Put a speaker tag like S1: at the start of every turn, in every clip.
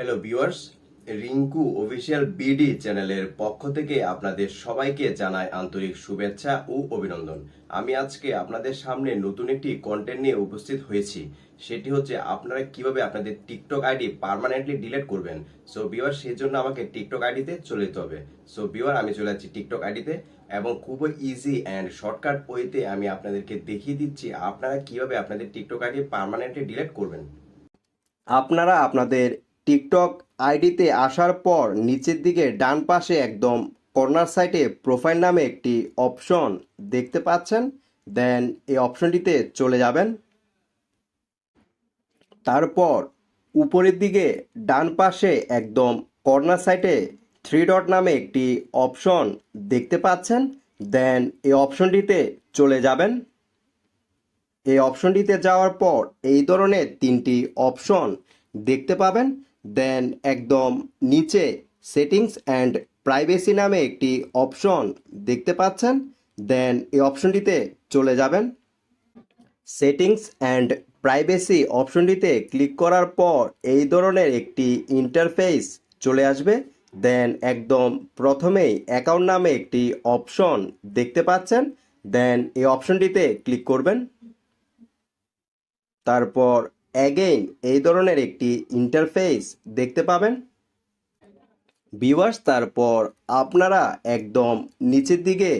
S1: Hello viewers, Rinku official BD চ্যানেলের পক্ষ থেকে আপনাদের সবাইকে জানাই আন্তরিক শুভেচ্ছা ও অভিনন্দন। আমি আজকে আপনাদের সামনে নতুন একটি কন্টেন্ট নিয়ে উপস্থিত হয়েছি। সেটি হচ্ছে আপনারা কিভাবে আপনাদের টিকটক আইডি পার্মানেন্টলি ডিলিট করবেন। সো ভিউয়ার, সেই জন্য আমাকে টিকটক আইডিতে চলে যেতে হবে। সো ভিউয়ার, আমি চলে যাচ্ছি টিকটক আইডিতে এবং খুবই ইজি অ্যান্ড শর্টকাট ওয়েতে আমি আপনাদেরকে দেখিয়ে দিচ্ছি আপনারা কিভাবে আপনাদের টিকটক আইডি পার্মানেন্টলি ডিলিট করবেন। আপনারা আপনাদের টিকটক আইডিতে আসার পর নিচের দিকে ডান পাশে একদম কর্নার সাইডে প্রোফাইল নামে একটি অপশন দেখতে পাচ্ছেন। দেন এই অপশনটিতে চলে যাবেন। তারপর উপরের দিকে ডান পাশে একদম কর্নার সাইডে থ্রি ডট নামে একটি অপশন দেখতে পাচ্ছেন। দেন এই অপশনটিতে চলে যাবেন। এই অপশনটিতে যাওয়ার পর এই ধরনের তিনটি অপশন দেখতে পাবেন। দেন একদম নিচে সেটিংস অ্যান্ড প্রাইভেসি নামে একটি অপশন দেখতে পাচ্ছেন। দেন এই অপশনটিতে চলে যাবেন। সেটিংস অ্যান্ড প্রাইভেসি অপশনটিতে ক্লিক করার পর এই ধরনের একটি ইন্টারফেস চলে আসবে। দেন একদম প্রথমেই অ্যাকাউন্ট নামে একটি অপশন দেখতে পাচ্ছেন। দেন এই অপশনটিতে ক্লিক করবেন। তারপর অ্যাগেইন এই ধরনের একটি ইন্টারফেস দেখতে পাবেন ভিউয়ার্স। তারপর আপনারা একদম নিচের দিকে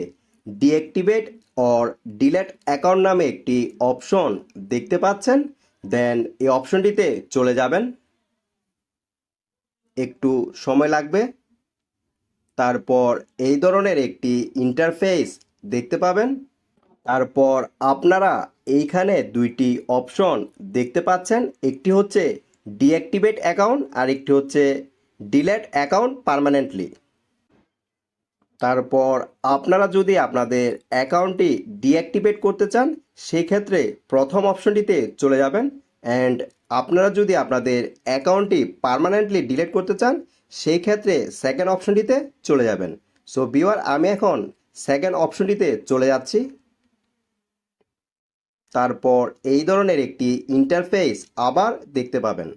S1: ডিঅ্যাক্টিভেট অর ডিলেট অ্যাকাউন্ট নামে একটি অপশন দেখতে পাচ্ছেন। দেন এই অপশনটিতে চলে যাবেন। একটু সময় লাগবে। তারপর এই ধরনের একটি ইন্টারফেস দেখতে পাবেন। তারপর আপনারা এইখানে দুইটি অপশন দেখতে পাচ্ছেন। একটি হচ্ছে ডিঅ্যাক্টিভেট অ্যাকাউন্ট আর একটি হচ্ছে ডিলেট অ্যাকাউন্ট পার্মানেন্টলি। তারপর আপনারা যদি আপনাদের অ্যাকাউন্টটি ডিঅ্যাক্টিভেট করতে চান সেই ক্ষেত্রে প্রথম অপশনটিতে চলে যাবেন। অ্যান্ড আপনারা যদি আপনাদের অ্যাকাউন্টটি পার্মানেন্টলি ডিলিট করতে চান সেই ক্ষেত্রে সেকেন্ড অপশনটিতে চলে যাবেন। সো ভিউয়ার, আমি এখন সেকেন্ড অপশনটিতে চলে যাচ্ছি। তারপর এই ধরনের একটি ইন্টারফেস আবার দেখতে পাবেন।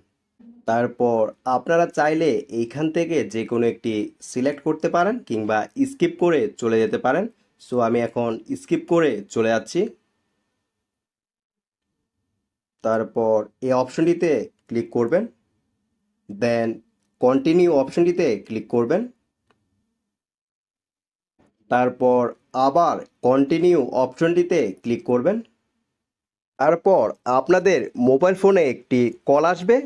S1: তারপর আপনারা চাইলে এইখান থেকে যে কোনো একটি সিলেক্ট করতে পারেন কিংবা স্কিপ করে চলে যেতে পারেন। সো আমি এখন স্কিপ করে চলে যাচ্ছি। তারপর এই অপশনটিতে ক্লিক করবেন। দেন কন্টিনিউ অপশনটিতে ক্লিক করবেন। তারপর আবার কন্টিনিউ অপশনটিতে ক্লিক করবেন। তারপর আপনাদের মোবাইল ফোনে একটি কল আসবে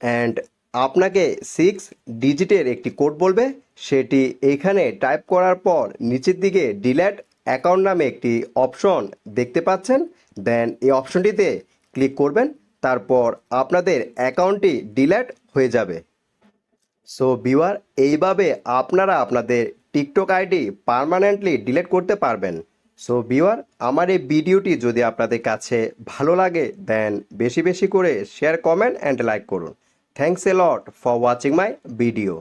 S1: অ্যান্ড আপনাকে 6 ডিজিটের একটি কোড বলবে। সেটি এইখানে টাইপ করার পর নিচের দিকে ডিলেট অ্যাকাউন্ট নামে একটি অপশন দেখতে পাচ্ছেন। দেন এই অপশনটিতে ক্লিক করবেন। তারপর আপনাদের অ্যাকাউন্টটি ডিলেট হয়ে যাবে। সো ভিউয়ার, এইভাবে আপনারা আপনাদের টিকটক আইডি পার্মানেন্টলি ডিলিট করতে পারবেন। সো ভিউয়ার, আমার এই ভিডিওটি যদি আপনাদের কাছে ভালো লাগে দেন বেশি বেশি করে শেয়ার, কমেন্ট অ্যান্ড লাইক করুন। Thanks a lot for watching my video.